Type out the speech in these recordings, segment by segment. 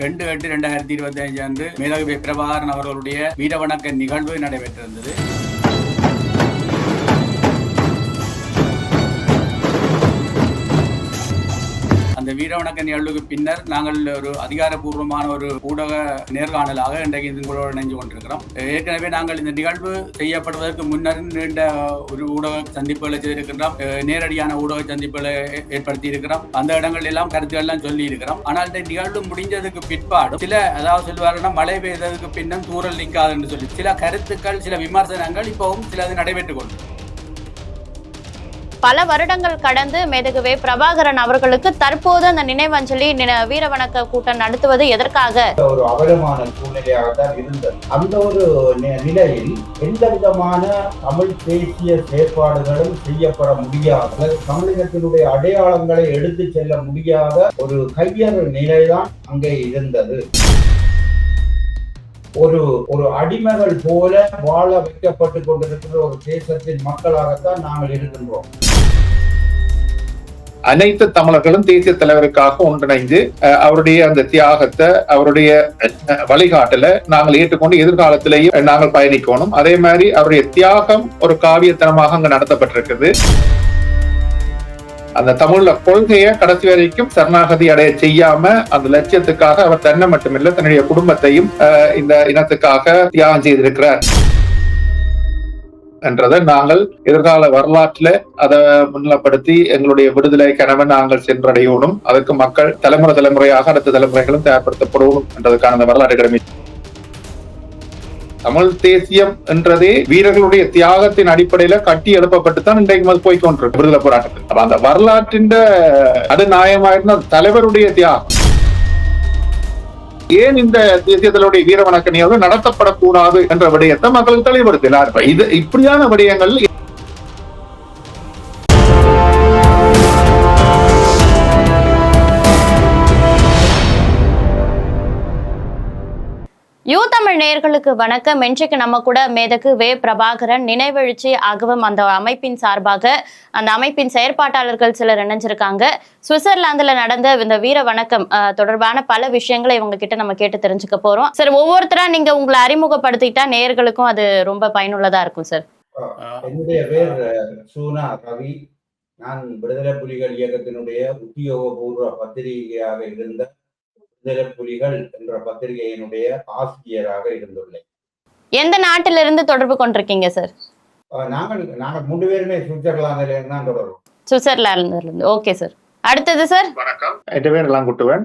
2/8/2025 அன்று மேதகு பிரபாகரன் அவர்களுடைய வீரவணக்க நிகழ்வு நடைபெற்றிருந்தது. அந்த வீரவணக்க நிகழ்வுக்கு பின்னர் நாங்கள் ஒரு அதிகாரப்பூர்வமான ஒரு ஊடக நேர்காணலாக இன்றைக்கு உங்களோடு இணைந்து கொண்டிருக்கிறோம். ஏற்கனவே நாங்கள் இந்த நிகழ்வு செய்யப்படுவதற்கு முன்னர் நீண்ட ஒரு ஊடக சந்திப்புகளை செய்திருக்கின்றோம், நேரடியான ஊடக சந்திப்புகளை ஏற்படுத்தி இருக்கிறோம். அந்த இடங்கள் எல்லாம் கருத்துக்கள் எல்லாம் சொல்லி இருக்கிறோம். ஆனால் இந்த நிகழ்வு முடிஞ்சதுக்கு பிற்பாடு சில அதாவது சொல்வாருன்னா மழை பெய்ததுக்கு பின்னும் தூரல் நிற்காது என்று சொல்லி சில கருத்துக்கள் சில விமர்சனங்கள் இப்பவும் சிலது நடைபெற்றுக் கொண்டு பல வருடங்கள் கடந்து மேதகுவே பிரபாகரன் அவர்களுக்கு தற்போது அந்த நினைவஞ்சலி வீரவணக்க கூட்டம் நடத்துவது எதற்காக? ஒரு அவலமான சூழ்நிலையாகத்தான் இருந்தது. அந்த ஒரு நிலையில் எந்த விதமான தமிழ் தேசிய செயற்பாடுகளும் செய்யப்பட முடியாத, தமிழினத்தினுடைய அடையாளங்களை எடுத்து செல்ல முடியாத ஒரு கையறு நிலைதான் அங்கே இருந்தது. ஒரு அடிமைகள் போல வாழ வைக்கப்பட்டு கொண்டிருக்கிற ஒரு தேசத்தின் மக்களாகத்தான் நாங்கள் இருக்கின்றோம். அனைத்து தமிழர்களும் தேசிய தலைவருக்காக ஒன்றிணைந்து அவருடைய அந்த தியாகத்தை, அவருடைய வழிகாட்டல நாங்கள் ஏற்றுக்கொண்டு எதிர்காலத்திலேயும் நாங்கள் பயணிக்கணும். அதே மாதிரி அவருடைய தியாகம் ஒரு காவியத்தனமாக அங்கு நடத்தப்பட்டிருக்குது. அந்த தமிழ்ல கொள்கையை கடைசி வரைக்கும் சரணாகதி அடைய செய்யாம அந்த லட்சியத்துக்காக அவர் தன்னை மட்டுமில்ல தன்னுடைய குடும்பத்தையும் இந்த இனத்துக்காக தியாகம் செய்திருக்கிறார் என்றதை நாங்கள் எதிர்கால வரலாற்றுல அதை முன்னிலைப்படுத்தி எங்களுடைய விடுதலை கனவை நாங்கள் சென்றடையணும். அதற்கு மக்கள் தலைமுறையாக அடுத்த தலைமுறைகளும் தயார்படுத்தப்படணும் என்றதுக்கான அந்த வரலாற்று கடமை. தமிழ் தேசியம் என்றதே வீரர்களுடைய தியாகத்தின் அடிப்படையில கட்டி எழுப்பப்பட்டுத்தான் இன்றைக்கு போய்கொண்டிருக்கு விடுதலை போராட்டத்தில். அப்ப அந்த வரலாற்றின் நடுநாயகமாயிருந்த தலைவருடைய தியாகம் ஏன் இந்த தேசியத்தினுடைய வீரவணக்க நிகழ்வு நடத்தப்படக்கூடாது என்ற விடயத்தை மக்களுக்கு தெளிவுபடுத்தினார். இது இப்படியான விடயங்கள் தமிழ் நேயர்களுக்கு வணக்கம். இன்றைக்கு நம்ம கூட மேதகு பிரபாகரன் நினைவெழுச்சி ஆகவும் அந்த அமைப்பின் சார்பாக அந்த அமைப்பின் செயற்பாட்டாளர்கள் சிலர் இணைஞ்சிருக்காங்க. சுவிட்சர்லாந்துல நடந்த இந்த வீர வணக்கம் தொடர்பான பல விஷயங்களை இவங்க கிட்ட நம்ம கேட்டு தெரிஞ்சுக்க போறோம். சார், ஒவ்வொருத்தரா நீங்க உங்களை அறிமுகப்படுத்திட்டா நேயர்களுக்கும் அது ரொம்ப பயனுள்ளதா இருக்கும். சார், என்னுடைய பேர் சூனா கவி. நான் விடுதலை புலிகள் இயக்கத்தினுடைய உத்தியோகபூர்வ பத்திரிகையாக இருந்த விடுதலை புலிகள் என்ற பத்திரிகையினுடைய ஆசிரியராக இருந்துள்ளேன். எந்த நாட்டிலிருந்து தொடர்பு கொண்டிருக்கீங்க சார்? நாங்கள் 3 பேருமே சுவிட்சர்லாந்துல இருந்து தான் தொடர்பு. சுவிட்சர்லாந்துல இருந்து. Okay sir. அடுத்தது சார். வணக்கம், என் பேர் இளங்குட்டுவன்.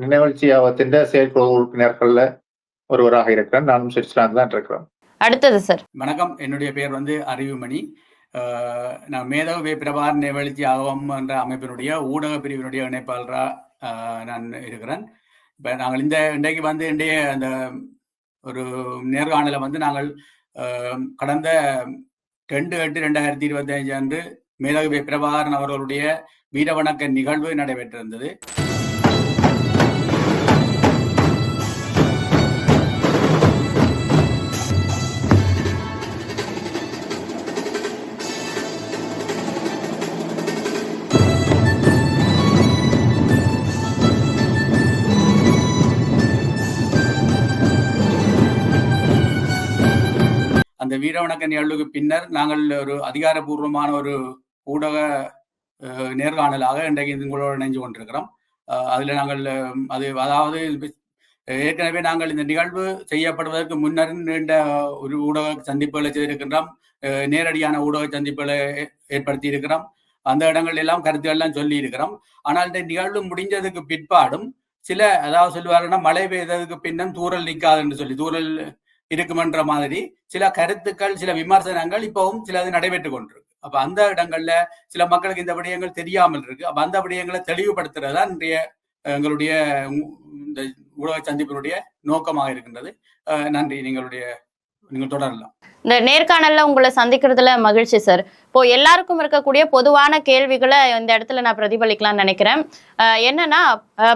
நினைவெழுச்சி ஆவத்தின் செயற்குழு உறுப்பினர்கள்ல ஒருவராக இருக்கிறேன். நானும் சுவிட்சர்லாந்து தான் இருக்கிறேன். அடுத்தது சார். வணக்கம், என்னுடைய பேர் அறிவுமணி. நான் மேதகு பிரபாகரன் நினைவெழுச்சி ஆகம் என்ற அமைப்பினுடைய ஊடக பிரிவினுடைய இணைப்பாளராக நான் இருக்கிறேன். இப்போ நாங்கள் இன்றைக்கு இன்றைய அந்த ஒரு நேர்காணலை நாங்கள் கடந்த 2/8/2025 அன்று மேதகு பிரபாகரன் அவர்களுடைய வீரவணக்க நிகழ்வு நடைபெற்றிருந்தது. அந்த வீரவணக்க நிகழ்வுக்கு பின்னர் நாங்கள் ஒரு அதிகாரப்பூர்வமான ஒரு ஊடக நேர்காணலாக இன்றைக்கு உங்களோடு இணைந்து கொண்டிருக்கிறோம். அதில் நாங்கள் அதாவது ஏற்கனவே நாங்கள் இந்த நிகழ்வு செய்யப்படுவதற்கு முன்னர் நீண்ட ஒரு ஊடக சந்திப்புகளை செய்திருக்கின்றோம், நேரடியான ஊடக சந்திப்புகளை ஏற்படுத்தி இருக்கிறோம். அந்த இடங்கள் எல்லாம் கருத்துக்கள் எல்லாம் சொல்லி இருக்கிறோம். ஆனால் இந்த நிகழ்வு முடிஞ்சதுக்கு பிற்பாடும் சில அதாவது சொல்லுவாருன்னா மழை பெய்ததுக்கு பின்னும் தூரல் நிற்காது என்று சொல்லி தூரல் இருக்குமென்ற மாதிரி சில கருத்துக்கள் சில விமர்சனங்கள் இப்பவும் சிலது நடைபெற்றுக் கொண்டிருக்கு. அப்ப அந்த இடங்கள்ல சில மக்களுக்கு இந்த விடயங்கள் தெரியாமல் இருக்கு. அப்ப அந்த விடயங்களை தெளிவுபடுத்துறதுதான் இன்றைய எங்களுடைய இந்த ஊடக சந்திப்பினுடைய நோக்கமாக இருக்கின்றது. நன்றி. நீங்கள் தொடரலாம். இந்த நேர்காணல்ல உங்களை சந்திக்கிறதுல மகிழ்ச்சி சார். இப்போ எல்லாருக்கும் இருக்கக்கூடிய பொதுவான கேள்விகளை இந்த இடத்துல நான் பிரதிபலிக்கலாம்னு நினைக்கிறேன். என்னன்னா,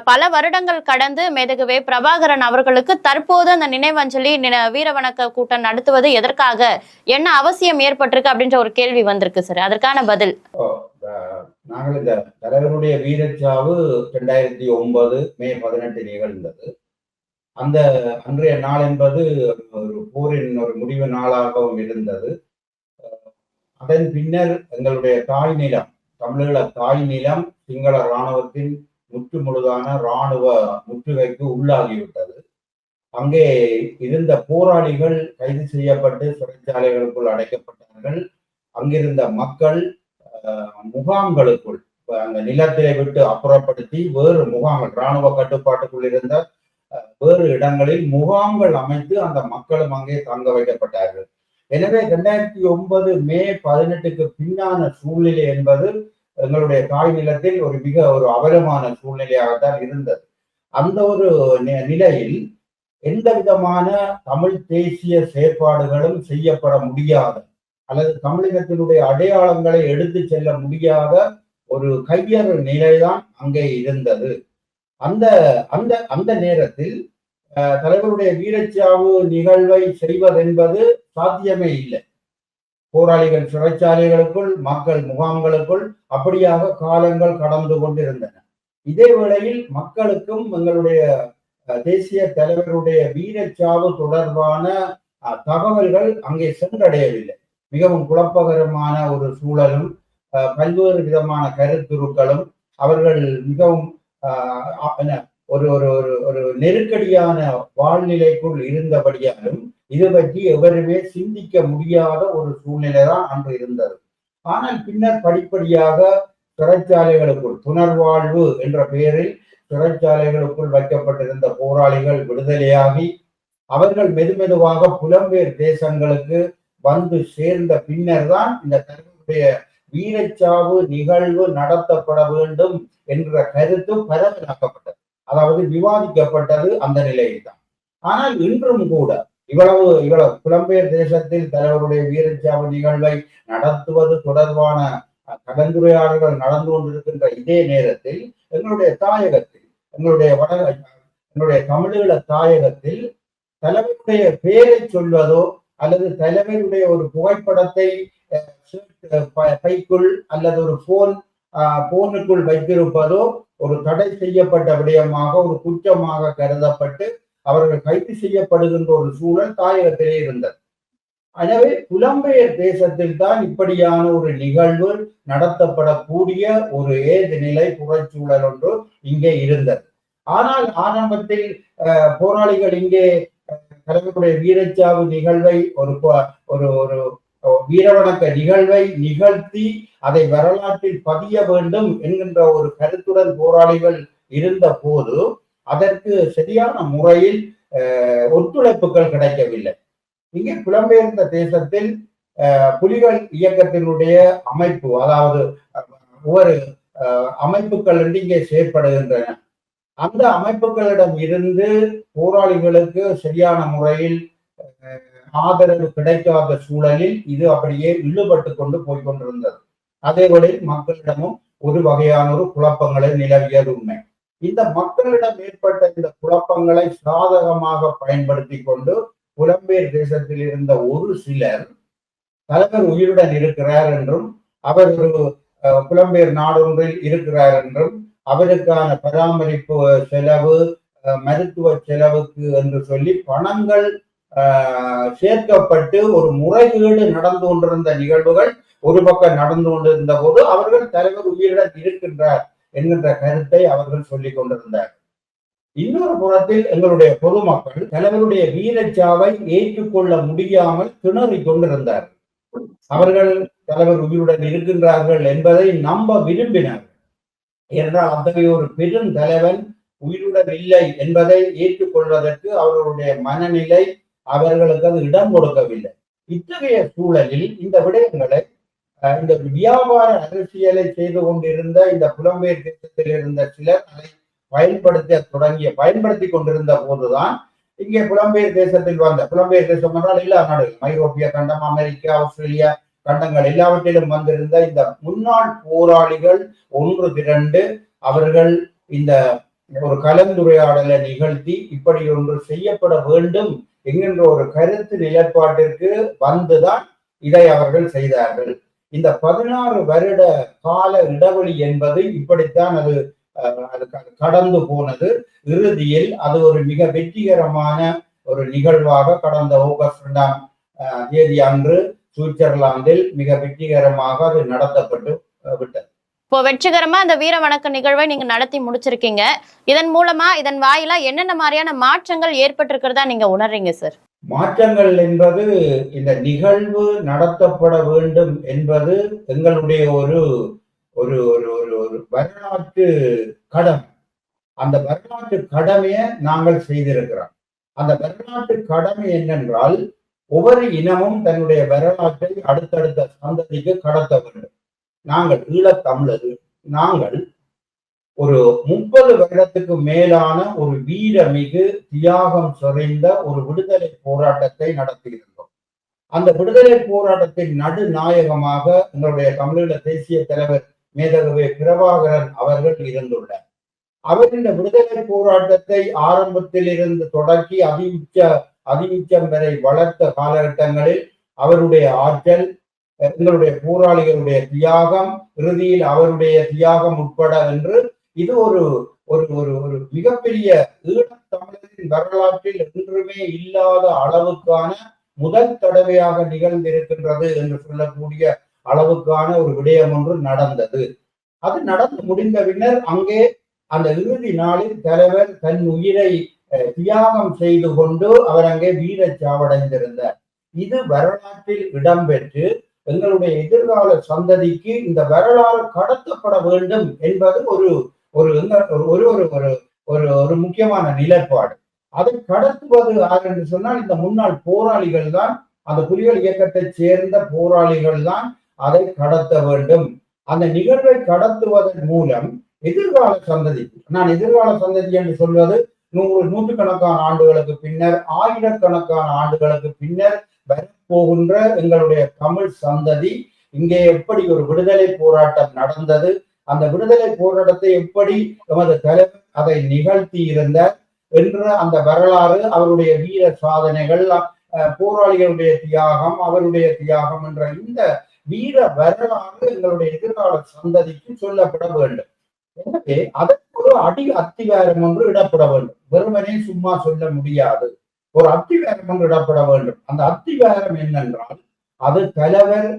பல வருடங்கள் கடந்து மேதகுவே பிரபாகரன் அவர்களுக்கு தற்போது அந்த நினைவஞ்சலி வீரவணக்க கூட்டம் நடத்துவது எதற்காக, என்ன அவசியம் ஏற்பட்டிருக்கு அப்படின்ற ஒரு கேள்வி வந்திருக்கு சார். அதற்கான பதில். நாங்கள் இந்த தலைவருடைய வீரச்சாவு 2009 மே 18 நிகழ்ந்தது. அந்த அன்றைய நாள் என்பது ஒரு போரின் ஒரு முடிவு நாளாகவும் இருந்தது. அதன் பின்னர் எங்களுடைய தாய் நிலம், தமிழீழ தாய் நிலம் சிங்கள இராணுவத்தின் முற்று முழுதான இராணுவ முற்றுகைக்கு உள்ளாகிவிட்டது. அங்கே இருந்த போராளிகள் கைது செய்யப்பட்டு சிறைச்சாலைகளுக்குள் அடைக்கப்பட்டார்கள். அங்கிருந்த மக்கள் முகாம்களுக்குள் அந்த நிலத்திலே விட்டு அப்புறப்படுத்தி வேறு முகாம்கள், இராணுவ கட்டுப்பாட்டுக்குள் இருந்த வேறு இடங்களில் முகாம்கள் அமைத்து அந்த மக்களும் அங்கே தங்க வைக்கப்பட்டார்கள். எனவே 2009 மே 18க்கு பின்னான சூழ்நிலை என்பது எங்களுடைய தாய் நிலத்தில் ஒரு மிக ஒரு அவலமான சூழ்நிலையாகத்தான் இருந்தது. அந்த ஒரு நிலையில் எந்த விதமான தமிழ் தேசிய செயற்பாடுகளும் செய்யப்பட முடியாத அல்லது தமிழினத்தினுடைய அடையாளங்களை எடுத்து செல்ல முடியாத ஒரு கையறு நிலைதான் அங்கே இருந்தது. அந்த அந்த அந்த நேரத்தில் தலைவருடைய வீரச்சாவு நிகழ்வை செய்வதென்பது சாத்தியமே இல்லை. போராளிகள் சிறைச்சாலைகளுக்குள், மக்கள் முகாம்களுக்குள் அப்படியாக காலங்கள் கடந்து கொண்டிருந்தன. இதே வேளையில் மக்களுக்கும் எங்களுடைய தேசிய தலைவருடைய வீரச்சாவு தொடர்பான தகவல்கள் அங்கே சென்றடையவில்லை. மிகவும் குழப்பகரமான ஒரு சூழலும் பல்வேறு விதமான கருத்துருக்களும் அவர்கள் மிகவும் ஒரு ஒரு ஒரு நெருக்கடியான வாழ்நிலைக்குள் இருந்தபடியாலும் இது பற்றி எவருமே சிந்திக்க முடியாத ஒரு சூழ்நிலை தான் அன்று இருந்தது. ஆனால் பின்னர் படிப்படியாக சிறைச்சாலைகளுக்குள் புனர்வாழ்வு என்ற பெயரில் சிறைச்சாலைகளுக்குள் வைக்கப்பட்டிருந்த போராளிகள் விடுதலையாகி அவர்கள் மெதுமெதுவாக புலம்பெயர் தேசங்களுக்கு வந்து சேர்ந்த பின்னர் தான் இந்த தலைவருடைய வீரச்சாவு நிகழ்வு நடத்தப்பட வேண்டும் என்ற கருத்து பரவலாக்கப்பட்டது, அதாவது விவாதிக்கப்பட்டது அந்த நிலையில்தான். ஆனால் இன்றும் கூட இவ்வளவு புலம்பெயர் தேசத்தில் தலைவருடைய வீரச்சாவு நிகழ்வை நடத்துவது தொடர்பான கலந்துரையாடல்கள் நடந்து கொண்டிருக்கின்ற இதே நேரத்தில் எங்களுடைய தாயகத்தில், எங்களுடைய தமிழீழ தாயகத்தில் தலைவருடைய பெயரை சொல்வதோ அல்லது தலைவருடைய ஒரு புகைப்படத்தை பைக்குள் அல்லது ஒரு போனுக்குள் வைத்திருப்பதோ ஒரு தடை செய்யப்பட்ட விடயமாக, ஒரு குற்றமாக கருதப்பட்டு அவர்கள் கைது செய்யப்படுகின்ற ஒரு சூழல் தாயகத்திலே இருந்தது. எனவே புலம்பெயர் தேசத்தில் தான் இப்படியான ஒரு நிகழ்வு நடத்தப்படக்கூடிய ஒரு ஏது நிலை புறச்சூழல் ஒன்று இங்கே இருந்தது. ஆனால் ஆரம்பத்தில் போராளிகள் இங்கே தலைவருடைய வீரச்சாவு நிகழ்வை ஒரு ஒரு வீரவணக்க நிகழ்வை நிகழ்த்தி அதை வரலாற்றில் பதிய வேண்டும் என்கின்ற ஒரு கருத்துடன் போராளிகள் இருந்த போது அதற்கு சரியான முறையில் ஒத்துழைப்புகள் கிடைக்கவில்லை. இங்கே புலம்பெயர்ந்த தேசத்தில் புலிகள் இயக்கத்தினுடைய அமைப்பு, அதாவது ஒவ்வொரு அமைப்புகள் இங்கே செயற்படுகின்றன. அந்த அமைப்புகளிடம் இருந்து போராளிகளுக்கு சரியான முறையில் ஆதரவு கிடைக்காத சூழலில் இது அப்படியே இழுபட்டு கொண்டு போய்கொண்டிருந்தது. அதேவேளை மக்களிடமும் ஒரு வகையான ஒரு குழப்பங்களை நிலவியது உண்மை. இந்த மக்களிடம் ஏற்பட்ட இந்த குழப்பங்களை சாதகமாக பயன்படுத்தி கொண்டு புலம்பெயர் தேசத்தில் இருந்த ஒரு சிலர் தலைவர் உயிருடன் இருக்கிறார் என்றும் அவர் ஒரு புலம்பெயர் நாடொன்றில் இருக்கிறார் என்றும் அவருக்கான பராமரிப்பு செலவு, மருத்துவ செலவுக்கு என்று சொல்லி பணங்கள் சேர்க்கப்பட்டு ஒரு முறைகேடு நடந்து கொண்டிருந்த நிகழ்வுகள் ஒரு பக்கம் நடந்து கொண்டிருந்த போது அவர்கள் தலைவர் உயிருடன் இருக்கின்றார் என்கின்ற கருத்தை அவர்கள் சொல்லிக் கொண்டிருந்தார். இன்னொரு புறத்தில் எங்களுடைய பொதுமக்கள் தலைவருடைய வீரச்சாவை ஏற்றுக்கொள்ள முடியாமல் திணறிக் கொண்டிருந்தார்கள். அவர்கள் தலைவர் உயிருடன் இருக்கின்றார்கள் என்பதை நம்ப விரும்பினார்கள். என்றால் அத்தகைய ஒரு பெரும் தலைவன் உயிருடன் இல்லை என்பதை ஏற்றுக்கொள்வதற்கு அவர்களுடைய மனநிலை அவர்களுக்கு அது இடம் கொடுக்கவில்லை. இத்தகைய சூழலில் இந்த விடயங்களை இந்த வியாபார அரசியலை செய்து கொண்டிருந்த இந்த புலம்பெயர் தேசத்தில் இருந்த சிலர் அதை பயன்படுத்தி கொண்டிருந்த போதுதான் இங்கே புலம்பெயர் தேசத்தில் வந்த புலம்பெயர் தேசம் என்றால் எல்லா நாடுகளும், ஐரோப்பிய கண்டம், அமெரிக்கா, ஆஸ்திரேலியா கண்டங்கள் எல்லாவற்றிலும் வந்திருந்த இந்த முன்னாள் போராளிகள் ஒன்று திரண்டு அவர்கள் இந்த ஒரு கலந்துரையாடலை நிகழ்த்தி இப்படி ஒன்று செய்யப்பட வேண்டும் என்கின்ற ஒரு கருத்து நிலைப்பாட்டிற்கு வந்துதான் இதை அவர்கள் செய்தார்கள். இந்த 16 வருட கால இடைவெளி என்பது இப்படித்தான் அது கடந்து போனது. இறுதியில் அது ஒரு மிக வெற்றிகரமான ஒரு நிகழ்வாக கடந்த ஆகஸ்ட் 2ஆம் தேதி அன்று சுவிட்சர்லாந்தில் மிக வெற்றிகரமாக அது நடத்தப்பட்டு விட்டது. இப்போ வெற்றிகரமா அந்த வீர வணக்க நிகழ்வை நீங்க நடத்தி முடிச்சிருக்கீங்க. இதன் மூலமா இதன் வாயிலா என்னென்ன மாதிரியான மாற்றங்கள் ஏற்பட்டிருக்கிறதா நீங்க உணர்றீங்க சார்? மாற்றங்கள் என்பது இந்த நிகழ்வு நடத்தப்பட வேண்டும் என்பது எங்களுடைய ஒரு ஒரு ஒரு ஒரு வரலாற்று கடமை. அந்த வரலாற்று கடமையை நாங்கள் செய்திருக்கிறோம். அந்த வரலாற்று கடமை என்னென்றால் ஒவ்வொரு இனமும் தன்னுடைய வரலாற்றை அடுத்தடுத்த சந்ததிக்கு கடத்த வேண்டும். நாங்கள் ஈழத்தமிழர் நாங்கள் ஒரு 30 வருடத்துக்கு மேலான ஒரு வீரமிகு தியாகம் நிறைந்த ஒரு விடுதலை போராட்டத்தை நடத்தியிருந்தோம். அந்த விடுதலை போராட்டத்தின் நடுநாயகமாக எங்களுடைய தமிழீழ தேசிய தலைவர் மேதகு பிரபாகரன் அவர்கள் இருந்துள்ளார். அவர் இந்த விடுதலை போராட்டத்தை ஆரம்பத்தில் இருந்து தொடக்கி அதியுச்சம் வரை வளர்த்த காலகட்டங்களில் அவருடைய ஆற்றல், எங்களுடைய போராளிகளுடைய தியாகம், இறுதியில் அவருடைய தியாகம் உட்பட என்று இது ஒரு ஒரு ஒரு ஒரு மிகப்பெரிய ஈழத்தமிழரின் வரலாற்றில் என்றுமே இல்லாத அளவுக்கான முதல் தடவையாக நிகழ்ந்திருக்கின்றது என்று சொல்லக்கூடிய அளவுக்கான ஒரு விடயம் ஒன்று நடந்தது. அது நடந்து முடிந்த பின்னர் அங்கே அந்த இறுதி நாளில் தலைவர் தன் உயிரை தியாகம் செய்து கொண்டு அவர் அங்கே வீரச்சாவடைந்திருந்தார். இது வரலாற்றில் இடம்பெற்று எங்களுடைய எதிர்கால சந்ததிக்கு இந்த வரலாறு கடத்தப்பட வேண்டும் என்பது ஒரு ஒரு ஒரு ஒரு ஒரு முக்கியமான நிலைப்பாடு. அதை கடத்துவது யார் என்று சொன்னால் இந்த முன்னாள் போராளிகள் தான், அந்த புலிகள் இயக்கத்தை சேர்ந்த போராளிகள் தான் அதை கடத்த வேண்டும். அந்த நிகழ்வை கடத்துவதன் மூலம் எதிர்கால சந்ததி, நான் எதிர்கால சந்ததி என்று சொல்வது நூற்றுக்கணக்கான ஆண்டுகளுக்கு பின்னர், ஆயிரக்கணக்கான ஆண்டுகளுக்கு பின்னர் வரப்போகின்ற எங்களுடைய தமிழ் சந்ததி இங்கே எப்படி ஒரு விடுதலை போராட்டம் நடந்தது, அந்த விடுதலை போராட்டத்தை எப்படி எமது தலைவர் அதை நிகழ்த்தி இருந்தார் என்ற அந்த வரலாறு, அவருடைய வீர சாதனைகள், போராளிகளுடைய தியாகம், அவருடைய தியாகம் என்ற இந்த வீர வரலாறு எங்களுடைய எதிர்கால சந்ததிக்கு சொல்லப்பட வேண்டும். எனவே அதற்கு ஒரு அத்திவாரம் ஒன்று இடப்பட வேண்டும். வெறுமனே சும்மா சொல்ல முடியாது. ஒரு அத்திவாரம் ஒன்று இடப்பட வேண்டும். அந்த அத்திவாரம் என்னென்றால் அது தலைவர்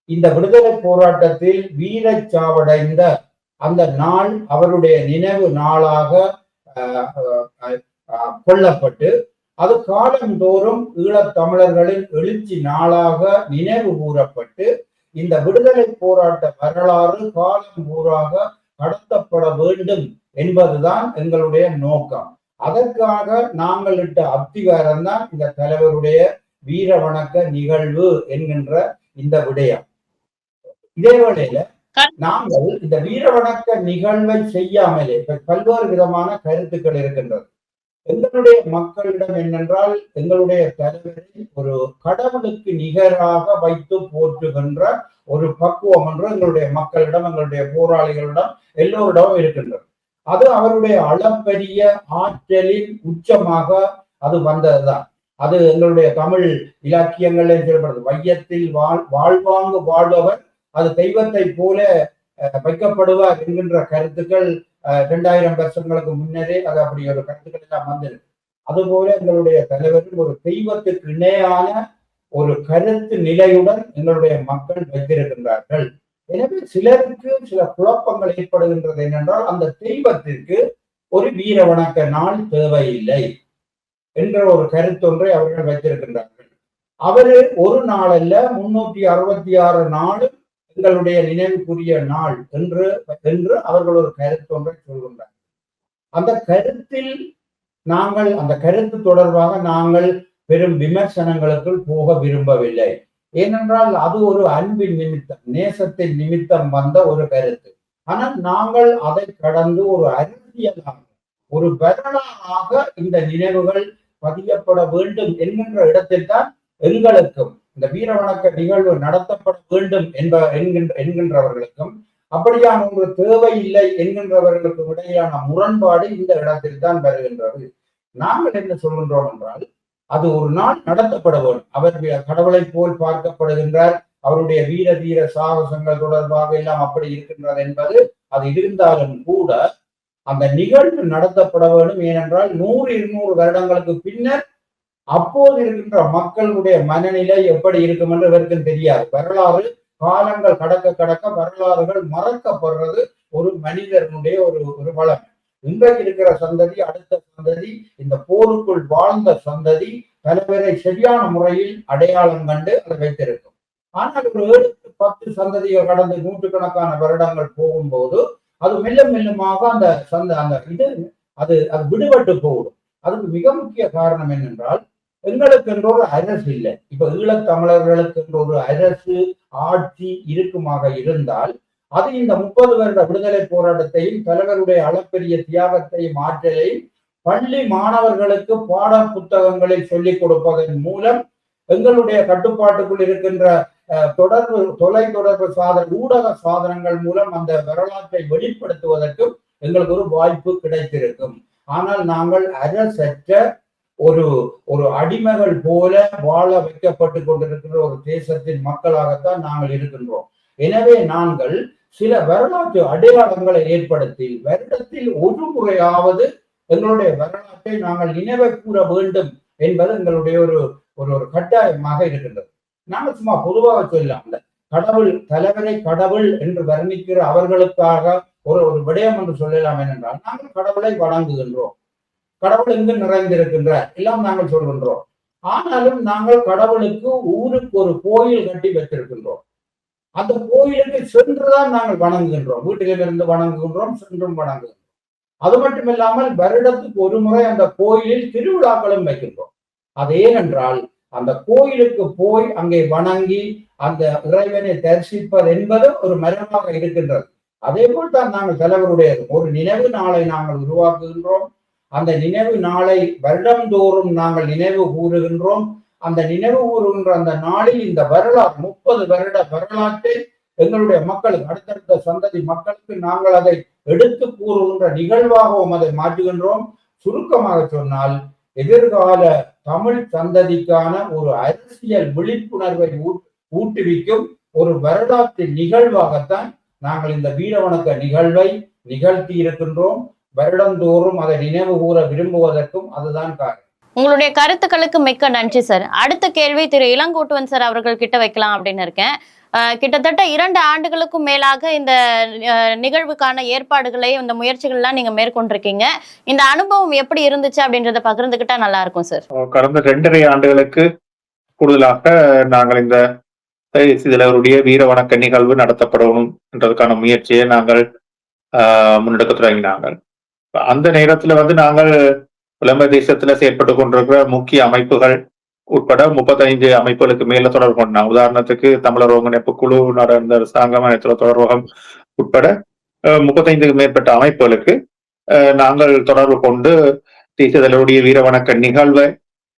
இந்த விடுதலை போராட்டத்தில் வீரச்சாவடைந்த அந்த நாள் அவருடைய நினைவு நாளாக கொள்ளப்பட்டு அது காலந்தோறும் ஈழத்தமிழர்களின் எழுச்சி நாளாக நினைவு கூறப்பட்டு இந்த விடுதலை போராட்ட வரலாறு காலம் ஊராக கடத்தப்பட வேண்டும் என்பதுதான் எங்களுடைய நோக்கம். அதற்காக நாங்கள் இட்ட அத்திவாரம் தான் இந்த தலைவருடைய வீர வணக்க நிகழ்வு என்கின்ற இந்த விடயம். இதே வேளையில நாங்கள் இந்த வீர வணக்க நிகழ்வை செய்யாமலே பல்வேறு விதமான கருத்துக்கள் இருக்கின்றது. எங்களுடைய மக்களிடம் என்னென்றால் எங்களுடைய தலைவரை ஒரு கடவுளுக்கு நிகராக வைத்து போற்றுகின்ற ஒரு பக்குவம் என்று எங்களுடைய மக்களிடம், எங்களுடைய போராளிகளிடம், எல்லோரிடமும் இருக்கின்றது. அது அவருடைய அளப்பரிய ஆற்றலின் உச்சமாக அது வந்ததுதான். அது எங்களுடைய தமிழ் இலக்கியங்களில் செயல்படுது. வையத்தில் வாழ்வாங்கு வாழ்பவர் அது தெய்வத்தை போல வைக்கப்படுவார் என்கின்ற கருத்துக்கள் 2000 வருஷங்களுக்கு முன்னரே அது அப்படி ஒரு கருத்துக்கள் எல்லாம் வந்திருக்கு. அதுபோல எங்களுடைய தலைவர்கள் ஒரு தெய்வத்துக்கு இணையான ஒரு கருத்து நிலையுடன் எங்களுடைய மக்கள் வைத்திருக்கின்றார்கள். எனவே சிலருக்கு சில குழப்பங்கள் ஏற்படுகின்றது என்னென்றால் அந்த தெய்வத்திற்கு ஒரு வீர வணக்க நாள் தேவையில்லை என்ற ஒரு கருத்தொன்றை அவர்கள் வைத்திருக்கின்றார்கள். அவரு ஒரு நாள் அல்ல 366 நாளும் எங்களுடைய நினைவுக்குரிய நாள் என்று அவர்கள் ஒரு கருத்தொன்றை சொல்கின்றார்கள். அந்த கருத்தில் நாங்கள் அந்த கருத்து தொடர்பாக நாங்கள் பெரும் விமர்சனங்களுக்குள் போக விரும்பவில்லை. ஏனென்றால் அது ஒரு அன்பின் நிமித்தம், நேசத்தின் நிமித்தம் வந்த ஒரு கருத்து. ஆனால் நாங்கள் அதை கடந்து ஒரு அரசியலாக, ஒரு வரலாறாக இந்த நினைவுகள் பதியப்பட வேண்டும் என்கின்ற இடத்தில் தான் எங்களுக்கும் இந்த வீர வணக்க நிகழ்வு நடத்தப்பட வேண்டும் என்கின்றவர்களுக்கும் அப்படியான ஒரு தேவையில்லை என்கின்றவர்களுக்கும் இடையிலான முரண்பாடு இந்த இடத்தில் தான் வருகின்றது. நாங்கள் என்ன சொல்கின்றோம் என்றால் அது ஒரு நாள் நடத்தப்பட வேண்டும். அவர் கடவுளை போல் பார்க்கப்படுகின்றார், அவருடைய வீர தீர சாகசங்கள் தொடர்பாக எல்லாம் அப்படி இருக்கின்றது என்பது அது இருந்தாலும் கூட அந்த நிகழ்வு நடத்தப்பட வேண்டும். ஏனென்றால் 100-200 வருடங்களுக்கு பின்னர் அப்போது இருக்கின்ற மக்களுடைய மனநிலை எப்படி இருக்கும் என்று இவருக்கும் தெரியாது. வரலாறு காலங்கள் கடக்க கடக்க வரலாறுகள் மறக்கப்படுறது ஒரு மனிதனுடைய ஒரு வளம். இன்றைக்கு இருக்கிற சந்ததி, அடுத்த சந்ததி, இந்த போருக்குள் வாழ்ந்த சந்ததி பல பேரை சரியான முறையில் அடையாளம் கண்டு அதை வைத்திருக்கும். ஆனால் ஒரு 7-10 சந்ததிகள் கடந்து நூற்றுக்கணக்கான வருடங்கள் போகும்போது அது மெல்ல மெல்லமாக அந்த இது அது விடுபட்டு போடும். அதுக்கு மிக முக்கிய காரணம் என்னென்றால், எங்களுக்கு என்ற ஒரு அரசு இல்லை. இப்ப ஈழத்தமிழர்களுக்கு என்ற ஒரு அரசு ஆட்சி இருக்குமாக இருந்தால் அது இந்த 30 வருட விடுதலை போராட்டத்தையும் தலைவருடைய அளப்பெரிய தியாகத்தையும் ஆற்றலையும் பள்ளி மாணவர்களுக்கு பாட புத்தகங்களை சொல்லிக் கொடுப்பதன் மூலம் எங்களுடைய கட்டுப்பாட்டுக்குள் இருக்கின்ற தொலைத்தொடர்பு ஊடக சாதனங்கள் மூலம் அந்த வரலாற்றை வெளிப்படுத்துவதற்கும் எங்களுக்கு ஒரு வாய்ப்பு கிடைத்திருக்கும். ஆனால் நாங்கள் அரசற்ற ஒரு அடிமைகள் போல வாழ வைக்கப்பட்டு கொண்டிருக்கின்ற ஒரு தேசத்தின் மக்களாகத்தான் நாங்கள் இருக்கின்றோம். எனவே நாங்கள் சில வரலாற்று அடையாளங்களை ஏற்படுத்தி வருடத்தில் ஒரு முறையாவது எங்களுடைய வரலாற்றை நாங்கள் நினைவு கூற வேண்டும் என்பது எங்களுடைய ஒரு கட்டாயமாக இருக்கின்றது. நாங்கள் சும்மா பொதுவாக சொல்லலாம், கடவுள் தலைவரை கடவுள் என்று வர்ணிக்கிற அவர்களுக்காக ஒரு விடயம் என்று சொல்லலாம். என்னென்றால், நாங்கள் கடவுளை வணங்குகின்றோம், கடவுள் எங்கு நிறைந்திருக்கின்றார் எல்லாம் நாங்கள் சொல்கின்றோம். ஆனாலும் நாங்கள் கடவுளுக்கு ஊருக்கு ஒரு கோயில் கட்டி வைத்திருக்கின்றோம். அந்த கோயிலுக்கு சென்றுதான் நாங்கள் வணங்குகின்றோம். வீட்டிலிருந்து வணங்குகின்றோம், சென்றும் வணங்குகின்றோம். அது மட்டும் இல்லாமல் வருடத்துக்கு ஒரு முறை அந்த கோயிலில் திருவிழாக்களும் வைக்கின்றோம். அது ஏனென்றால் அந்த கோயிலுக்கு போய் அங்கே வணங்கி அந்த இறைவனை தரிசிப்பது என்பது ஒரு மரபாக இருக்கின்றது. அதே போல் தான் நாங்கள் தலைவருடைய ஒரு நினைவு நாளை நாங்கள் உருவாக்குகின்றோம். அந்த நினைவு நாளை வருடந்தோறும் நாங்கள் நினைவு கூறுகின்றோம். அந்த நினைவு கூறுகின்ற அந்த நாளில் இந்த வரலாறு 30 வருட வரலாற்றை எங்களுடைய மக்களுக்கு, அடுத்தடுத்த சந்ததி மக்களுக்கு நாங்கள் அதை எடுத்து கூறுகின்ற நிகழ்வாகவும் அதை மாற்றுகின்றோம். சுருக்கமாக சொன்னால், எதிர்கால தமிழ் சந்ததிக்கான ஒரு அரசியல் விழிப்புணர்வை ஊட்டுவிக்கும் ஒரு வரலாற்று நிகழ்வாகத்தான் நாங்கள் இந்த வீரவணக்க நிகழ்வை நிகழ்த்தி இருக்கின்றோம். வருடந்தோறும் அதை நினைவு கூற விரும்புவதற்கும் அதுதான் காரணம். உங்களுடைய கருத்துக்களுக்கு மிக்க நன்றி சார். அடுத்த கேள்வி திரு இளங்கோட்டுவன் சார் அவர்கள் கிட்ட வைக்கலாம் அப்படின்னு இருக்கேன். கிட்டத்தட்ட 2 ஆண்டுகளுக்கும் மேலாக இந்த நிகழ்வுக்கான ஏற்பாடுகளை, இந்த முயற்சிகள்லாம் நீங்க மேற்கொண்டிருக்கீங்க. இந்த அனுபவம் எப்படி இருந்துச்சு அப்படின்றத பகிர்ந்துகிட்டா நல்லா இருக்கும் சார். கடந்த 2.5 ஆண்டுகளுக்கு கூடுதலாக நாங்கள் இந்த தலைவருடைய வீர வணக்க நிகழ்வு நடத்தப்படணும் என்றதுக்கான முயற்சியை நாங்கள் முன்னெடுக்க தொடங்கினாங்க. அந்த நேரத்துல நாங்கள் புலம்பெயர் தேசத்துல செயற்பட்டு கொண்டிருக்கிற முக்கிய அமைப்புகள் உட்பட 35 அமைப்புகளுக்கு மேல தொடர்பு கொண்டாங்க. உதாரணத்துக்கு தமிழர் ஒருங்கிணைப்பு குழு, நடந்த அரசாங்கம், தொடர்பகம் உட்பட 35க்கு மேற்பட்ட அமைப்புகளுக்கு நாங்கள் தொடர்பு கொண்டு தேசிய தலைவருடைய வீர வணக்க நிகழ்வை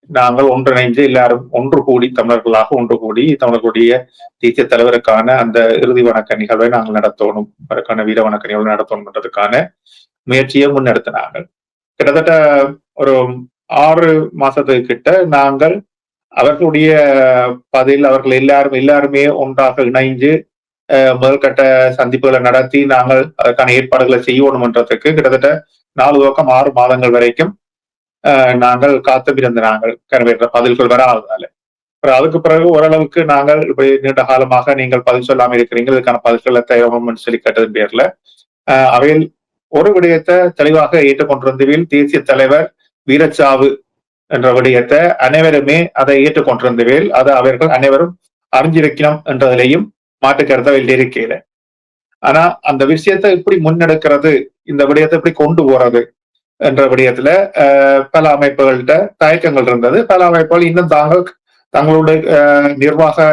நாங்கள் ஒன்றிணைந்து எல்லாரும் ஒன்று கூடி, தமிழர்களாக ஒன்று கூடி தமிழர்களுடைய தேசிய தலைவருக்கான அந்த இறுதி வணக்க நிகழ்வை நாங்கள் நடத்தணும், அதற்கான வீர வணக்க நிகழ்வை நடத்தணும்ன்றதுக்கான முயற்சியை முன்னெடுத்தினாங்க. கிட்டத்தட்ட ஒரு 6 மாசத்துக்கு கிட்ட நாங்கள் அவர்களுடைய அவர்கள் எல்லாருமே ஒன்றாக இணைஞ்சு முதல்கட்ட சந்திப்புகளை நடத்தி நாங்கள் அதற்கான ஏற்பாடுகளை செய்யணும்ன்றதுக்கு கிட்டத்தட்ட 4 மாதங்கள் வரைக்கும் நாங்கள் காத்திருந்த நாங்கள் பதில்கள் வராததால. அதுக்கு பிறகு ஓரளவுக்கு நாங்கள் இப்படி நீண்ட காலமாக நீங்கள் பதில் சொல்லாமல் இருக்கிறீங்க, இதுக்கான பதில்களை தயாரிக்கணும்னு சொல்லி கேட்டதன் பேர்ல அவையில் ஒரு விடயத்தை தெளிவாக ஏற்றுக்கொண்டிருந்தவில் தேசிய தலைவர் வீரச்சாவு என்ற விடயத்தை அனைவருமே அதை ஏற்றுக்கொண்டிருந்தவேல் அதை அவர்கள் அனைவரும் அறிஞ்சிருக்கணும் என்றதிலையும் மாற்று கருத்தை இருக்கையில. ஆனா அந்த விஷயத்தை எப்படி முன்னெடுக்கிறது, இந்த விடயத்தை எப்படி கொண்டு போறது என்ற விடயத்துல பல அமைப்புகள்கிட்ட தயக்கங்கள் இருந்தது. பல அமைப்புகள் இன்னும் தங்களுடைய நிர்வாக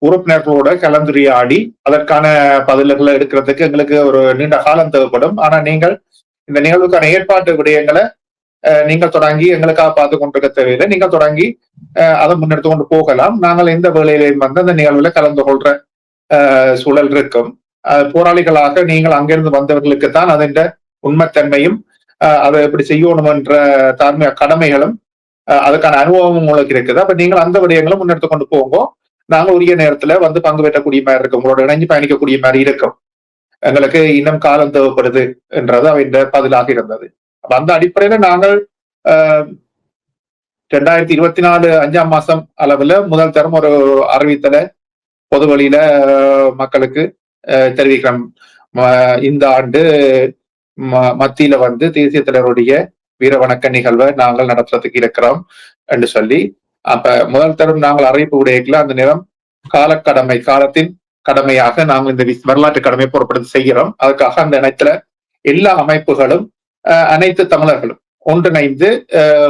உறுப்பினர்களோட கலந்துரையாடி அதற்கான பதில்களை எடுக்கிறதுக்கு எங்களுக்கு ஒரு நீண்ட காலம் தேவைப்படும். ஆனா நீங்கள் இந்த நிகழ்வுக்கான ஏற்பாட்டு விடயங்களை நீங்கள் தொடங்கி எங்களுக்காக பார்த்து கொண்டிருக்க தேவையில்லை, நீங்கள் தொடங்கி அதை முன்னெடுத்து கொண்டு போகலாம். நாங்கள் எந்த வேலையிலையும் அந்த நிகழ்வுல கலந்து கொள்ற சூழல் இருக்கும். போராளிகளாக நீங்கள் அங்கிருந்து வந்தவர்களுக்கு தான் அதன் உண்மைத்தன்மையும் அதை எப்படி செய்யணும் என்ற தார்மீக கடமைகளும் அதுக்கான அனுபவமும் உங்களுக்கு இருக்குது. அப்ப நீங்கள் அந்த விடயங்களும் முன்னெடுத்து கொண்டு போங்க. நாங்கள் உரிய நேரத்துல வந்து பங்கு பெற்றக்கூடிய மாதிரி இருக்கும், உங்களோட இணைஞ்சு பயணிக்கக்கூடிய மாதிரி இருக்கும். எங்களுக்கு இன்னும் காலம் தேவைப்படுது என்றது அவன் பதிலாக இருந்தது. அந்த அடிப்படையில நாங்கள் 2024 5ஆம் மாசம் அளவுல முதல் தரம் ஒரு அறிவித்தலை பொது வழியில மக்களுக்கு தெரிவிக்கிறோம். இந்த ஆண்டு மத்தியில வந்து தேசிய தலைவருடைய வீர வணக்க நிகழ்வை நாங்கள் நடத்துறதுக்கு இருக்கிறோம் என்று சொல்லி, அப்ப முதல் தரம் நாங்கள் அறிவிப்பு விடையக்குள்ள அந்த நேரம் காலத்தின் கடமையாக நாங்கள் இந்த வரலாற்று கடமையை பொறுப்படுத்தி செய்கிறோம். அதுக்காக அந்த இணையத்துல எல்லா அமைப்புகளும் அனைத்து தமிழர்களும் ஒன்றிணைந்து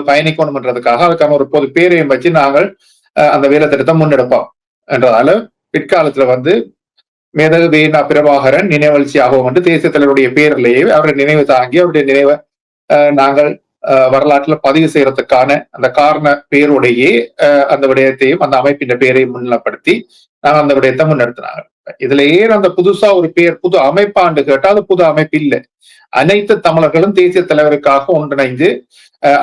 பயணிக்கணும்ன்றதுக்காக அதுக்கான ஒரு பொது பேரையும் வச்சு நாங்கள் அந்த வேலை திட்டத்தை முன்னெடுப்போம் என்றதால பிற்காலத்துல வந்து மேதகு வீணா பிரபாகரன் நினைவழ்ச்சி ஆகும் என்று தேசிய தலைவருடைய பேரிலேயே அவருடைய நினைவு தாங்கி அவருடைய நினைவை நாங்கள் வரலாற்றுல பதிவு செய்யறதுக்கான அந்த காரண பேருடையே அந்த விடயத்தையும் அந்த அமைப்பின் பேரையும் முன்னிலைப்படுத்தி நாங்கள் அந்த விடயத்தை முன்னெடுத்தினாங்க. இதுல ஏன் அந்த புதுசா ஒரு பேர் புது அமைப்பாண்டு கேட்டா அது புது அமைப்பு இல்லை. அனைத்து தமிழர்களும் தேசிய தலைவருக்காக ஒன்றிணைந்து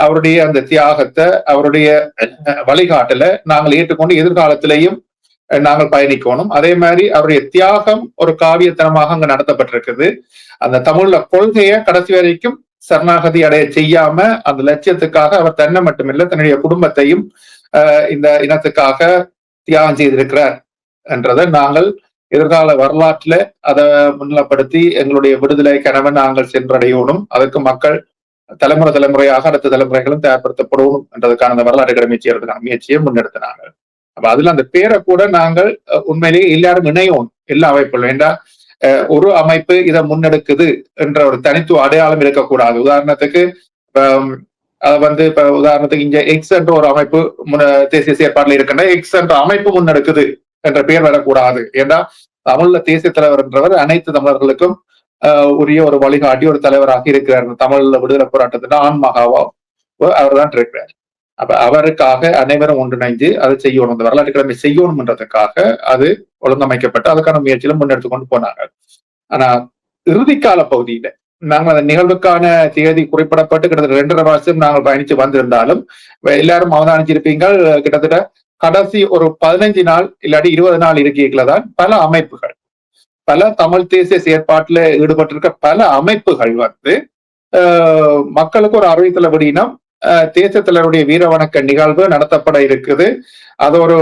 அவருடைய அந்த தியாகத்தை அவருடைய வழிகாட்டல நாங்கள் ஏற்றுக்கொண்டு எதிர்காலத்திலையும் நாங்கள் பயணிக்கணும். அதே மாதிரி அவருடைய தியாகம் ஒரு காவியத்தனமாக அங்க நடத்தப்பட்டிருக்குது. அந்த தமிழ்ல கொள்கையை கடைசி வரைக்கும் சரணாகதி அடைய செய்யாம அந்த லட்சியத்துக்காக அவர் தன்னை மட்டுமில்லை தன்னுடைய குடும்பத்தையும் இந்த இனத்துக்காக தியாகம் செய்திருக்கிறார் என்றதை நாங்கள் எதிர்கால வரலாற்றுல அதை முன்னிலைப்படுத்தி எங்களுடைய விடுதலை கனவை நாங்கள் சென்றடையணும். அதற்கு மக்கள் தலைமுறையாக அடுத்த தலைமுறைகளும் தயார்படுத்தப்படணும் என்றதுக்கான அந்த வரலாற்று கடமை செய்யறதுக்கான முயற்சியை முன்னெடுத்தினாங்க. அப்ப அதுல அந்த பேரை கூட நாங்கள் உண்மையிலேயே எல்லாரும் இணையும் எல்லா அமைப்புகளும். ஏண்டா ஒரு அமைப்பு இதை முன்னெடுக்குது என்ற ஒரு தனித்துவ அடையாளம் இருக்கக்கூடாது. உதாரணத்துக்கு அதை வந்து இப்ப உதாரணத்துக்கு இங்க எக்ஸ் என்ற ஒரு அமைப்பு தேசிய செயற்பாடுல இருக்கின்ற எக்ஸ் என்ற அமைப்பு முன்னெடுக்குது என்ற பெயர் வரக்கூடாது. ஏன்னா தமிழ்ல தேசிய தலைவர் என்றவர் அனைத்து தமிழர்களுக்கும் உரிய ஒரு வழிகாட்டி ஒரு தலைவராக இருக்கிறார். தமிழ்ல விடுதலை போராட்டத்தின் ஆன்மகாவா அவர் தான் இருக்கிறார். அப்ப அவருக்காக அனைவரும் ஒன்றிணைந்து அதை செய்யணும், அந்த வரலாற்று கிழமை செய்யணும்ன்றதுக்காக அது ஒழுங்கமைக்கப்பட்டு அதுக்கான முயற்சியில முன்னெடுத்து கொண்டு போனாங்க. ஆனா இறுதிக்கால பகுதியில நாங்கள் அந்த நிகழ்வுக்கான தேதி குறிப்பிடப்பட்டு கிட்டத்தட்ட 2.5 வருஷம் நாங்கள் பயணிச்சு வந்திருந்தாலும் எல்லாரும் அவதானிச்சிருப்பீங்கள், கிட்டத்தட்ட கடைசி ஒரு 15 நாள் இல்லாட்டி 20 நாள் இருக்கைகளை தான் பல அமைப்புகள் பல தமிழ் தேசிய செயற்பாட்டுல ஈடுபட்டிருக்க பல அமைப்புகள் வந்து மக்களுக்கு ஒரு அறிவித்தல் அப்படின்னா தேசிய தலைவருடைய வீர வணக்க நிகழ்வு நடத்தப்பட இருக்குது. அது ஒரு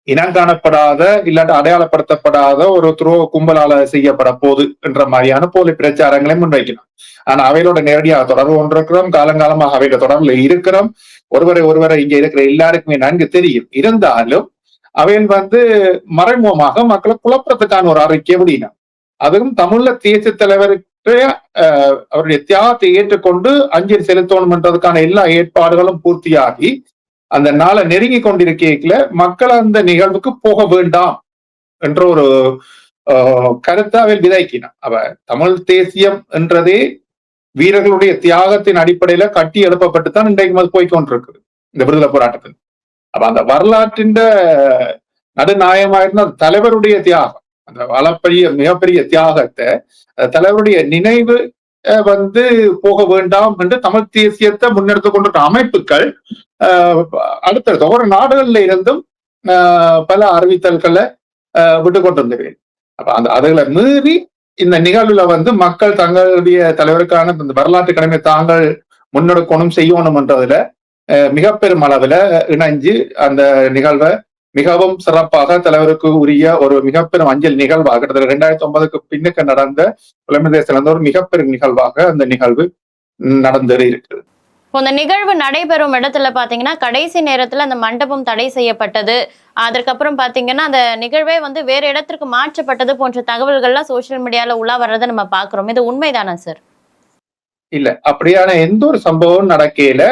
இனங்காணப்படாத இல்லாட்டி அடையாளப்படுத்தப்படாத ஒரு துரோக கும்பலால செய்யப்பட போகுது என்ற மாதிரியான போலி பிரச்சாரங்களை முன்வைக்கணும். ஆனா அவையோட நேரடியாக தொடர்பு கொண்டிருக்கிறோம், காலங்காலமாக அவையோட தொடர்புல இருக்கிறோம். ஒருவரை இங்க இருக்கிற எல்லாருக்குமே நன்கு தெரியும். இருந்தாலும் அவையில் வந்து மறைமுகமாக மக்களை குழப்பத்துக்கான ஒரு அறிக்கை அப்படின்னா அதுவும் தமிழ்ல தேசிய தலைவருக்கு அவருடைய தியாகத்தை ஏற்றுக்கொண்டு அஞ்சலி செலுத்தணும் என்றதுக்கான எல்லா ஏற்பாடுகளும் பூர்த்தியாகி அந்த நாளை நெருங்கி கொண்டிருக்கல மக்கள் அந்த நிகழ்வுக்கு போக வேண்டாம் என்ற ஒரு கருத்தை அவள் விதைக்கினான். அவ தமிழ் தேசியம் என்றதே வீரர்களுடைய தியாகத்தின் அடிப்படையில கட்டி எழுப்பப்பட்டுத்தான் இன்றைக்கு போய்கொண்டிருக்குது இந்த விடுதலை போராட்டத்தில். அப்ப அந்த வரலாற்றின் நடுநாயகமா இருந்த தலைவருடைய தியாகம், அந்த மிகப்பெரிய தியாகத்தை தலைவருடைய நினைவு வந்து போக வேண்டாம் என்று தமிழ் தேசியத்தை முன்னெடுத்து கொண்டிருக்க அமைப்புகள் அடுத்தடுத்த ஒவ்வொரு நாடுகள்ல இருந்தும் பல அறிவித்தல்களை விட்டு கொண்டிருந்தது. அப்ப அதுகளை மீறி இந்த நிகழ்வுல வந்து மக்கள் தங்களுடைய தலைவருக்கான இந்த வரலாற்று கடமை தாங்கள் முன்னெடுக்கணும் செய்யணும் என்றதுல மிக பெரும் அளவுல இணைஞ்சு அந்த நிகழ்வை மிகவும் சிறப்பாக தலைவருக்கு உரிய ஒரு மிக பெரும் அஞ்சல் நிகழ்வாக கிட்டத்தட்ட 2009க்கு பின்னுக்கு நடந்த புலமை தேசத்துல ஒரு மிக பெரும் நிகழ்வாக அந்த நிகழ்வு நடந்து இருக்குது. இந்த நிகழ்வு நடைபெறும் இடத்துல பாத்தீங்கன்னா கடைசி நேரத்துல அந்த மண்டபம் தடை செய்யப்பட்டது, அதற்கப்புறம் பாத்தீங்கன்னா அந்த நிகழ்வே வந்து வேற இடத்திற்கு மாற்றப்பட்டது போன்ற தகவல்கள்லாம் சோசியல் மீடியால உலா வர்றதை நம்ம பாக்குறோம். இது உண்மைதானா சார்? இல்ல, அப்படியான எந்த ஒரு சம்பவம் நடக்கையில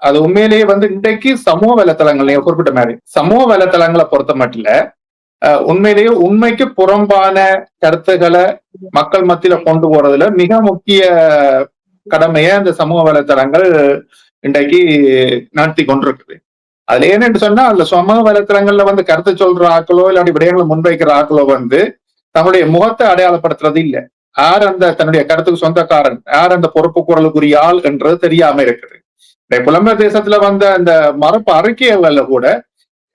அது உண்மையிலேயே வந்து இன்றைக்கு சமூக வலைத்தளங்கள் குறிப்பிட்ட மாதிரி சமூக வலைத்தளங்களை பொறுத்த மட்டும் உண்மையிலேயே உண்மைக்கு புறம்பான கருத்துக்களை மக்கள் மத்தியில கொண்டு போறதுல மிக முக்கிய கடமையை அந்த சமூக வலைத்தளங்கள் இன்றைக்கு நடத்தி கொண்டிருக்குது. அதுல ஏன்னு சொன்னா அந்த சமூக வலைத்தளங்கள்ல வந்து கருத்து சொல்ற ஆக்களோ இல்லாட்டி விடயங்களை முன்வைக்கிற ஆக்களோ வந்து தன்னுடைய முகத்தை அடையாளப்படுத்துறது இல்லை. யார் அந்த தன்னுடைய கருத்துக்கு சொந்தக்காரன், யார் அந்த பொறுப்பு குரலுக்குரிய ஆள் என்றது தெரியாம இருக்குது. புலம்பெயர் தேசத்துல வந்த அந்த மரபு அறிக்கைகள்ல கூட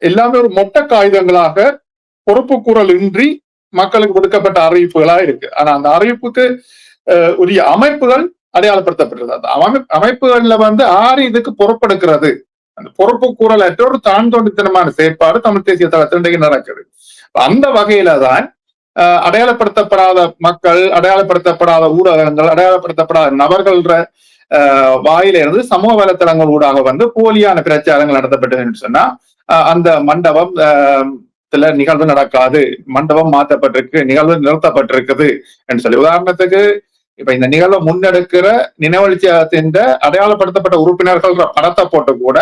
எல்லாமே ஒரு மொட்டை காகிதங்களாக பொறுப்பு கூறல் இன்றி மக்களுக்கு விடுக்கப்பட்ட அறிவிப்புகளா இருக்கு. ஆனா அந்த அறிவிப்புக்கு உரிய அமைப்புகள் அடையாளப்படுத்தப்பட்டது. அந்த அமைப்புகள்ல ஆறு இதுக்கு பொறுப்பெடுக்கிறது. அந்த பொறுப்பு கூறல் அற்ற ஒரு தான் தோண்டித்தனமான செயற்பாடு தமிழ் தேசிய தளத்தில் இன்றைக்கு நடக்குது. அந்த வகையில தான் அடையாளப்படுத்தப்படாத மக்கள், அடையாளப்படுத்தப்படாத ஊடகங்கள், அடையாளப்படுத்தப்படாத நபர்கள்ன்ற வாயில இருந்து சமூக வலைத்தளங்கள் ஊடாக போலியான பிரச்சாரங்கள் நடத்தப்பட்டதுன்னு சொன்னா அந்த மண்டபம் நிகழ்வு நடக்காது, மண்டபம் மாற்றப்பட்டிருக்கு, நிகழ்வு நிறுத்தப்பட்டிருக்குது என்று சொல்லி. உதாரணத்துக்கு இப்ப இந்த நிகழ்வை முன்னெடுக்கிற நினைவெழுச்சியத்தின் அடையாளப்படுத்தப்பட்ட உறுப்பினர்கள் படத்தை போட்டு கூட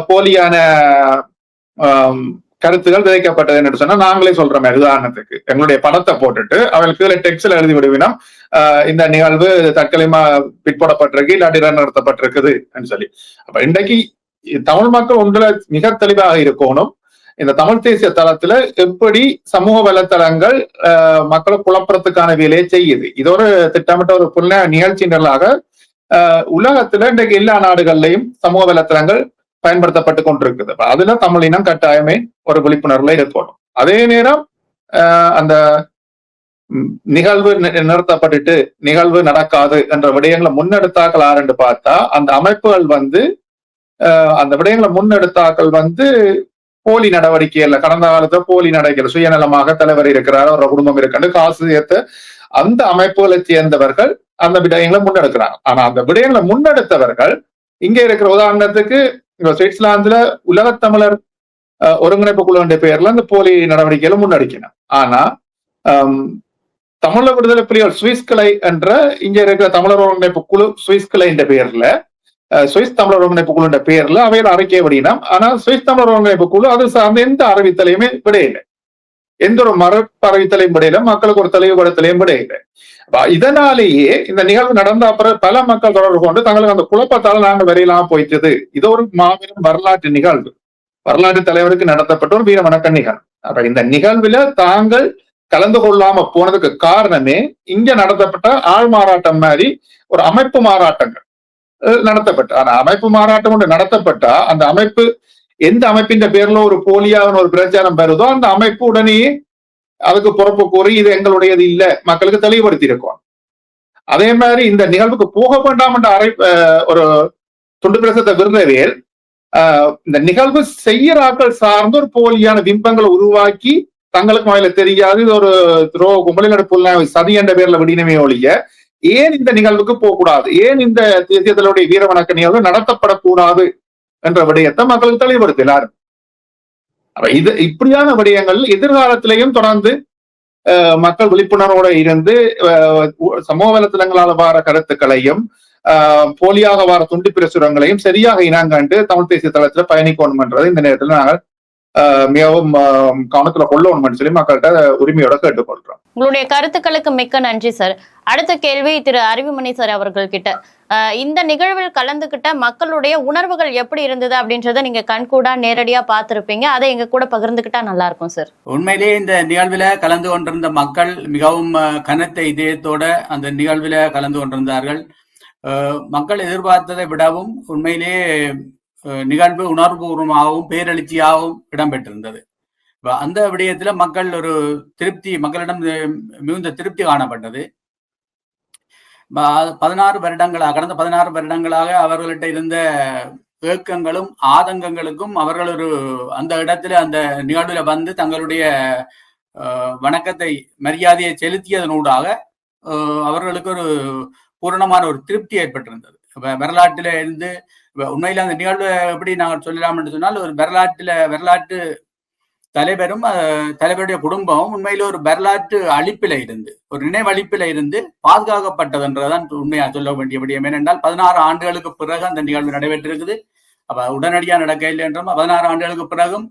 போலியான கருத்துகள் விதைக்கப்பட்டது என்று சொன்னா நாங்களே சொல்ற மாதிரி, உதாரணத்துக்கு எங்களுடைய படத்தை போட்டுட்டு அவங்களுக்கு டெக்ஸ்ட்ல எழுதி விடுவினோம் இந்த நிகழ்வு தற்கொலைமா பிற்போடப்பட்டிருக்கு, இல்லாட்டி நடத்தப்பட்டிருக்குது சொல்லி. அப்ப இன்றைக்கு தமிழ் மக்கள் ஒன்றுல மிக தெளிவாக இருக்கணும். இந்த தமிழ் தேசிய தளத்துல எப்படி சமூக வலைத்தளங்கள் மக்களை குழப்பறதுக்கான வேலையை செய்யுது. இது ஒரு திட்டமிட்ட ஒரு புள்ள நிகழ்ச்சி நிரலாக உலகத்துல இன்றைக்கு எல்லா நாடுகள்லையும் சமூக வலைத்தளங்கள் பயன்படுத்தப்பட்டு கொண்டிருக்குது. அதுல தமிழினம் கட்டாயமே ஒரு விழிப்புணர்வுல இருக்கணும். அதே நேரம் அந்த நிகழ்வு நிறுத்தப்பட்டுட்டு நிகழ்வு நடக்காது என்ற விடயங்களை முன்னெடுத்தாக்கள் ஆரண்டு பார்த்தா அந்த அமைப்புகள் அந்த விடயங்களை முன்னெடுத்தாக்கள் போலி நடவடிக்கைகள்ல கடந்த காலத்துல போலி நடக்கிற சுயநலமாக தலைவர் இருக்கிறார், ஒரு குடும்பம் இருக்காரு, காசு சேர்த்து அந்த அமைப்புகளை சேர்ந்தவர்கள் அந்த விடயங்களை முன்னெடுக்கிறாங்க. ஆனா அந்த விடயங்களை முன்னெடுத்தவர்கள் இங்க இருக்கிற உதாரணத்துக்கு சுவிட்சர்லாந்துல உலகத்தமிழர் ஒருங்கிணைப்பு குழு பெயர்ல அந்த போலி நடவடிக்கைகளை முன்னெடுக்கணும். ஆனா தமிழர் விடுதலை புலிகள் சுவிஸ் கிளை என்ற இங்க இருக்கிற தமிழர் ஒருங்கிணைப்பு குழு சுவிஸ் கிளை என்ற பெயர்ல சுவிஸ் தமிழர் ஒருங்கிணைப்பு குழு பெயர்ல அவையில் அறிக்கை விடினோம். ஆனா சுவிஸ் தமிழர் ஒருங்கிணைப்பு குழு அது சார்ந்த எந்த அறிவித்தலையுமே விடையில, எந்த ஒரு மரபு அறிவித்தலையும் விடையில, மக்களுக்கு ஒரு தெளிவுபடுத்தலையும் விடையில. இதனாலேயே இந்த நிகழ்வு நடந்த அப்புறம் பல மக்கள் தொடர்பு கொண்டு தங்களுக்கு அந்த குழப்பத்தால நாங்கள் வரையிலாம போயிட்டது. இது ஒரு மாபெரும் வரலாற்று நிகழ்வு, வரலாற்று தலைவருக்கு நடத்தப்பட்ட ஒரு வீர வணக்க நிகழ்வு. அப்ப இந்த நிகழ்வுல தாங்கள் கலந்து கொள்ளாம போனதுக்கு காரணமே இங்க நடத்தப்பட்ட ஆள் மாறாட்டம் மாதிரி ஒரு அமைப்பு மாறாட்டங்கள் நடத்தப்பட்ட. ஆனா அமைப்பு மாறாட்டம் ஒன்று நடத்தப்பட்டா அந்த அமைப்பு எந்த அமைப்பின் பேர்ல ஒரு போலியான ஒரு பிரச்சாரம் பெறுதோ அந்த அமைப்பு உடனே அதுக்கு பொறுப்பு கூறி இது எங்களுடையது இல்ல மக்களுக்கு தெளிவுபடுத்தி இருக்கோம். அதே மாதிரி இந்த நிகழ்வுக்கு போக வேண்டாம் என்ற ஒரு துண்டு பிரசத்தை விருந்தவியல் இந்த நிகழ்வு செய்யறாக்கள் சார்ந்து ஒரு போலியான பிம்பங்களை உருவாக்கி தங்களுக்கு மேல தெரியாது இது ஒரு கும்பலில் சதி என்ற பேர்ல விடினமே ஒழிய ஏன் இந்த நிகழ்வுக்கு போகக்கூடாது, ஏன் இந்த தேசியத்தினுடைய வீர வணக்க நிகழ்வு நடத்தப்படக்கூடாது என்ற விடயத்தை மக்களுக்கு தெளிவுபடுத்தினார். அப்ப இது இப்படியான விடயங்கள் எதிர்காலத்திலையும் தொடர்ந்து மக்கள் விழிப்புணர்வோட இருந்து சமூக வலைத்தளங்களால் வார கருத்துக்களையும் போலியாக வார துண்டு பிரசுரங்களையும் சரியாக இனங்கண்டு தமிழ் தேசிய தளத்துல பயணிக்கணும் என்றதை இந்த நேரத்தில் நாங்கள் மிகவும் கவனத்துல கொள்ளணும்னு சொல்லி மக்கள்கிட்ட உரிமையோட கேட்டுக்கொள்றோம். உங்களுடைய கருத்துக்களுக்கு மிக்க நன்றி சார். அடுத்த கேள்வி திரு அறிவுமணி சார் அவர்கள் கிட்ட. இந்த நிகழ்வில் கலந்துகிட்ட மக்களுடைய உணர்வுகள் எப்படி இருந்தது அப்படின்றத நீங்க கண்கூடா நேரடியா பார்த்திருப்பீங்க, அதை எங்க கூட பகிர்ந்துகிட்டா நல்லா இருக்கும் சார். உண்மையிலேயே இந்த நிகழ்வுல கலந்து கொண்டிருந்த மக்கள் மிகவும் கனத்த இதயத்தோட அந்த நிகழ்வுல கலந்து கொண்டிருந்தார்கள். மக்கள் எதிர்பார்த்ததை விடவும் உண்மையிலேயே நிகழ்வு உணர்வுபூர்வமாகவும் பேரெழுச்சியாகவும் இடம்பெற்றிருந்தது. அந்த விடயத்துல மக்கள் ஒரு திருப்தி, மக்களிடம் மிகுந்த திருப்தி காணப்பட்டது. 16 வருடங்களாக கடந்த 16 வருடங்களாக அவர்கள்ட்ட இருந்த ஏக்கங்களும் ஆதங்கங்களுக்கும் அவர்கள் ஒரு அந்த இடத்துல அந்த நிகழ்வுல தங்களுடைய வணக்கத்தை மரியாதையை செலுத்தியதனூடாக அவர்களுக்கு ஒரு பூரணமான ஒரு திருப்தி ஏற்பட்டிருந்தது. வரலாற்றில இருந்து உண்மையில அந்த நிகழ்வு எப்படி நாங்கள் சொல்லலாம் என்று சொன்னால் ஒரு வரலாற்று தலைவரும் தலைவருடைய குடும்பமும் உண்மையில ஒரு வரலாற்று அழிப்பில இருந்து ஒரு நினைவழிப்பில இருந்து பாதுகாக்கப்பட்டதுன்றதான் உண்மையா சொல்ல வேண்டிய விடயம். ஏனென்றால் 16 ஆண்டுகளுக்கு பிறகு அந்த நிகழ்வு நடைபெற்றிருக்குது. அப்ப உடனடியா நடக்க இல்லை என்றும் 16 ஆண்டுகளுக்கு பிறகும்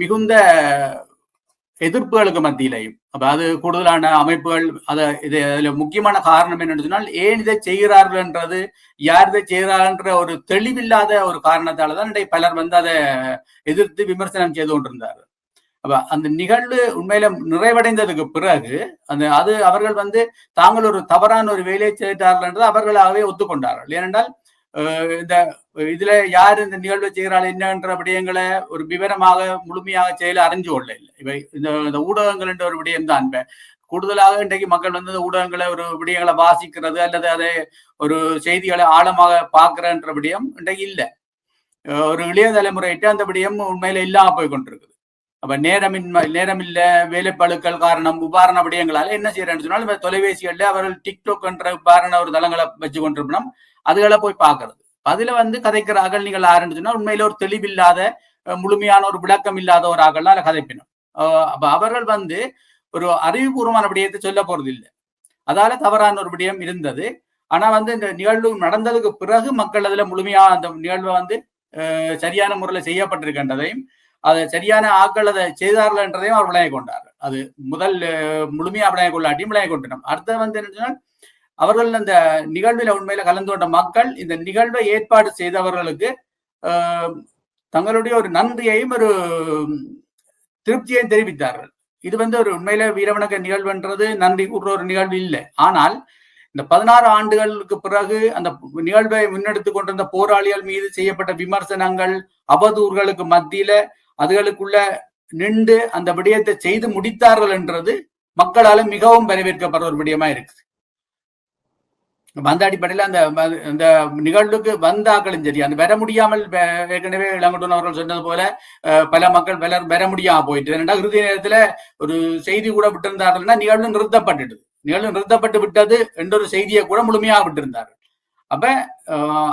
மிகுந்த எதிர்ப்புகளுக்கு மத்தியிலையும் அப்ப அது கூடுதலான அமைப்புகள் இதுல முக்கியமான காரணம் என்னன்னு சொன்னால் ஏன் இதை செய்கிறார்கள் என்றது, யார் இதை செய்கிறார்ன்ற ஒரு தெளிவில்லாத ஒரு காரணத்தாலதான் பலர் அதை எதிர்த்து விமர்சனம் செய்து கொண்டிருந்தார்கள். அப்ப அந்த நிகழ்வு உண்மையில நிறைவடைந்ததுக்கு பிறகு அது அவர்கள் தாங்கள் ஒரு தவறான ஒரு வேலையை செய்தார்கள் என்றது அவர்களாகவே ஒத்துக்கொண்டார்கள். ஏனென்றால் இந்த இதுல யார் இந்த நிகழ்வை செய்கிறாள் என்னன்ற விடயங்களை ஒரு விவரமாக முழுமையாக செயல அறிஞ்சு கொள்ள இல்லை. இவை இந்த ஊடகங்கள் என்ற ஒரு விடயம் தான். கூடுதலாக இன்றைக்கு மக்கள் வந்து ஊடகங்களை ஒரு விடயங்களை வாசிக்கிறது அல்லது அதை ஒரு செய்திகளை ஆழமாக பார்க்கிறன்ற விடயம் இன்றைக்கு இல்லை. ஒரு இளைய தலைமுறையிட்டு அந்த விடயம் உண்மையில இல்லாம போய் கொண்டிருக்குது. அப்ப நேரம் இல்ல, வேலைப்பழுக்கள் காரணம் உபாரண விடயங்களால என்ன செய்யறேன்னு சொன்னாலும் தொலைபேசிகள்ல அவர்கள் டிக்டாக் என்ற உபாரண ஒரு தளங்களை வச்சு கொண்டிருக்கணும், அதுகளை போய் பார்க்கறது. அதுல வந்து கதைக்கிறார்கள் நீங்கள் ஆரம்பிச்சு சொன்னா உண்மையில ஒரு தெளிவில்லாத முழுமையான ஒரு விளக்கம் இல்லாத ஒரு ஆகலாம் அதை கதைப்பினும். அப்ப அவர்கள் வந்து ஒரு அறிவுபூர்வமான விடயத்தை சொல்ல போறது இல்லை. அதால தவறான ஒரு விடயம் இருந்தது. ஆனா வந்து இந்த நிகழ்வு நடந்ததுக்கு பிறகு மக்கள் அதுல முழுமையா அந்த நிகழ்வை வந்து சரியான முறையில் செய்யப்பட்டிருக்கின்றதையும் அதை சரியான ஆக்கள் அதை செய்தார்கள் என்றதையும் அவர் விளங்கி கொண்டார்கள். அது முதல் முழுமையா விளங்கி கொள்ளாட்டியும் விளங்கி கொண்டனர். அடுத்தது வந்து என்ன சொன்னால் அவர்கள் அந்த நிகழ்வில் உண்மையில கலந்து கொண்ட மக்கள் இந்த நிகழ்வை ஏற்பாடு செய்தவர்களுக்கு தங்களுடைய ஒரு நன்றியையும் ஒரு திருப்தியையும் தெரிவித்தார்கள். இது வந்து ஒரு உண்மையில வீரவணக்க நிகழ்வுன்றது நன்றி கூறுற ஒரு நிகழ்வு இல்லை. ஆனால் இந்த 16 ஆண்டுகளுக்கு பிறகு அந்த நிகழ்வை முன்னெடுத்து கொண்டிருந்த போராளிகள் மீது செய்யப்பட்ட விமர்சனங்கள், அவதூறுகளுக்கு மத்தியில அதுகளுக்குள்ள நின்று அந்த விடயத்தை செய்து முடித்தார்கள் என்றது மக்களால மிகவும் வரவேற்கப்படுற ஒரு விடயமா இருக்குது. அந்த அடிப்படையில் அந்த நிகழ்வுக்கு வந்தாக்களும் சரி, அந்த வர முடியாமல் ஏற்கனவே இளங்கோட்டன் அவர்கள் சொன்னது போல பல மக்கள் வர முடியாம போயிட்டு, ஏன்னா இறுதி நேரத்துல ஒரு செய்தி கூட விட்டிருந்தார்கள்னா நிகழ்வு நிறுத்தப்பட்டுடுது. நிகழ்வு நிறுத்தப்பட்டு விட்டது என்ற ஒரு செய்தியை கூட முழுமையாக விட்டிருந்தார்கள். அப்ப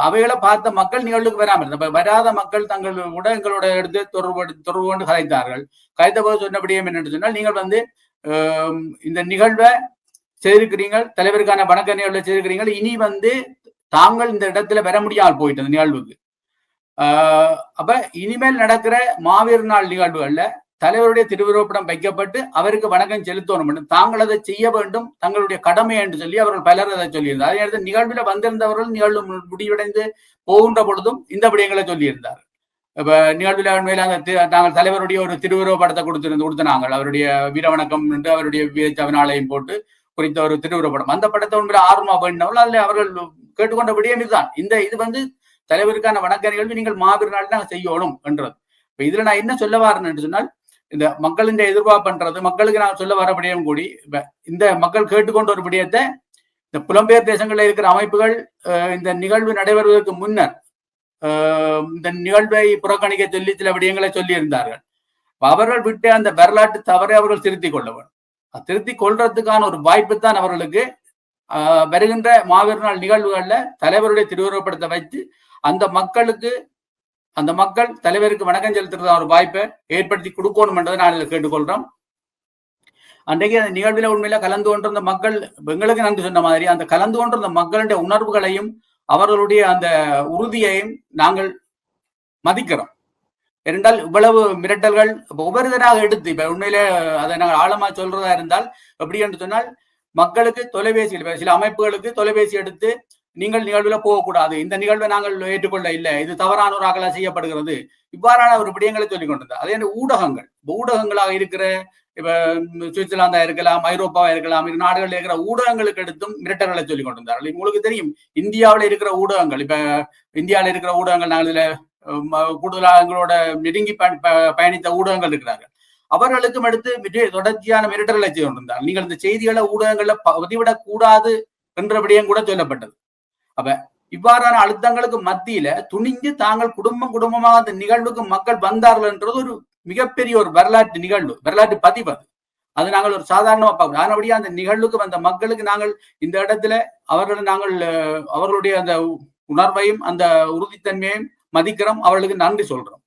அவைகளை பார்த்த மக்கள் நிகழ்வுக்கு வராமல், அப்ப வராத மக்கள் தங்கள் ஊடகங்களோட எடுத்து தொடர்பு கொண்டு கதைத்தார்கள். கதைத்த போது சொன்னபடியும் என்னென்னு சொன்னால், நீங்கள் வந்து இந்த நிகழ்வை செய்திருக்கிறீங்க, தலைவருக்கான வணக்க நிகழ்வை செய்திருக்கிறீங்க, இனி வந்து தாங்கள் இந்த இடத்துல வர முடியாமல் போயிட்டு அந்த நிகழ்வுக்கு. அப்ப இனிமேல் நடக்கிற மாவீரர் நாள் நிகழ்வுகள்ல தலைவருடைய திருவுருவப்படம் வைக்கப்பட்டு அவருக்கு வணக்கம் செலுத்தணும், தாங்கள் அதை செய்ய வேண்டும், தங்களுடைய கடமை என்று சொல்லி அவர்கள் பலர் அதை சொல்லியிருந்தார். அதே நேரத்தில் நிகழ்வில் வந்திருந்தவர்கள் நிகழ்வு முடிவடைந்து போகின்ற பொழுதும் இந்த விடயங்களை சொல்லியிருந்தார். இப்ப நிகழ்வில் உண்மையில நாங்கள் தலைவருடைய ஒரு திருவுருவப்படத்தை கொடுத்த நாங்கள் அவருடைய வீரவணக்கம் என்று அவருடைய வீரச்சவனாலையும் போட்டு குறித்த ஒரு திருவுருவப்படம், அந்த படத்தை உண்மையில ஆர்வமா வேண்டவர்கள் அதில் அவர்கள் கேட்டுக்கொண்ட விடயம் இதுதான். இது வந்து தலைவருக்கான வணக்க நிகழ்வு நீங்கள் மாவீரர் நாள் நாங்கள் செய்யணும் என்றது. இப்ப இதுல நான் என்ன சொல்ல வரேன் என்று சொன்னால், இந்த மக்களின் எதிர்பார்ப்புன்றது மக்களுக்கு நான் சொல்ல வர விடயம் கூடி, இந்த மக்கள் கேட்டுக்கொண்ட ஒரு விடயத்தை இந்த புலம்பெயர் தேசங்களில் இருக்கிற அமைப்புகள் இந்த நிகழ்வு நடைபெறுவதற்கு முன்னர் இந்த நிகழ்வை புறக்கணிக்க சொல்லி சில விடயங்களை சொல்லி இருந்தார்கள். அவர்கள் விட்டு அந்த வரலாற்று தவறை அவர்கள் திருத்திக் கொள்ள வேண்டும். திருத்திக் கொள்றதுக்கான ஒரு வாய்ப்பு தான் அவர்களுக்கு வருகின்ற மாவீரர் நாள் நிகழ்வுகள்ல தலைவருடைய திருவுருவப்படத்தை வைத்து அந்த மக்கள் தலைவருக்கு வணக்கம் செலுத்துறதா ஒரு வாய்ப்பை ஏற்படுத்தி கொடுக்கணும் என்றதை நான் இதில் கேட்டுக்கொள்றோம். அன்றைக்கு அந்த நிகழ்வில் உண்மையில கலந்து கொண்டிருந்த மக்கள் எங்களுக்கு நன்றி சொன்ன மாதிரி அந்த கலந்து கொண்டிருந்த மக்களுடைய உணர்வுகளையும் அவர்களுடைய அந்த உறுதியையும் நாங்கள் மதிக்கிறோம். ஏனென்றால் இவ்வளவு மிரட்டல்கள் ஒவ்வொருத்தராக எடுத்து இப்ப உண்மையில அதை நாங்கள் ஆழமா சொல்றதா இருந்தால் எப்படி என்று சொன்னால், மக்களுக்கு தொலைபேசியில் சில அமைப்புகளுக்கு தொலைபேசி எடுத்து நீங்கள் நிகழ்வுல போகக்கூடாது, இந்த நிகழ்வை நாங்கள் ஏற்றுக்கொள்ள இல்லை, இது தவறான ஒரு ஆகலா செய்யப்படுகிறது, இவ்வாறான ஒரு விடயங்களை சொல்லிக் கொண்டிருந்தார். அதே ஊடகங்களாக இருக்கிற இப்ப சுவிட்சர்லாந்தா இருக்கலாம், ஐரோப்பாவா இருக்கலாம், இது நாடுகளில் இருக்கிற ஊடகங்களுக்கு எடுத்தும் மிரட்டல்களை சொல்லிக் கொண்டிருந்தார்கள். உங்களுக்கு தெரியும், இந்தியாவில் இருக்கிற ஊடகங்கள், இப்ப இந்தியாவில் இருக்கிற ஊடகங்கள் நாங்கள் இதுல கூடுதலாக எங்களோட நெருங்கி பயணித்த ஊடகங்கள் இருக்கிறார்கள், அவர்களுக்கும் எடுத்து தொடர்ச்சியான மிரட்டல்களை செய்து கொண்டிருந்தார்கள். நீங்கள் இந்த செய்திகளை ஊடகங்கள்ல பதிவிடக் கூடாது என்ற விடயம் கூட சொல்லப்பட்டது. அப்ப இவ்வாறான அழுத்தங்களுக்கு மத்தியில துணிஞ்சு தாங்கள் குடும்பமாக அந்த நிகழ்வுக்கு மக்கள் வந்தார்கள் என்றது ஒரு மிகப்பெரிய ஒரு வரலாற்று நிகழ்வு, வரலாற்று பதிவு. அது நாங்கள் ஒரு சாதாரணமா பார்க்கணும். அதனபடியே அந்த நிகழ்வுக்கு வந்த மக்களுக்கு நாங்கள் இந்த இடத்துல அவர்களுடைய அந்த உணர்வையும் அந்த உறுதித்தன்மையையும் மதிக்கிறோம், அவர்களுக்கு நன்றி சொல்றோம்.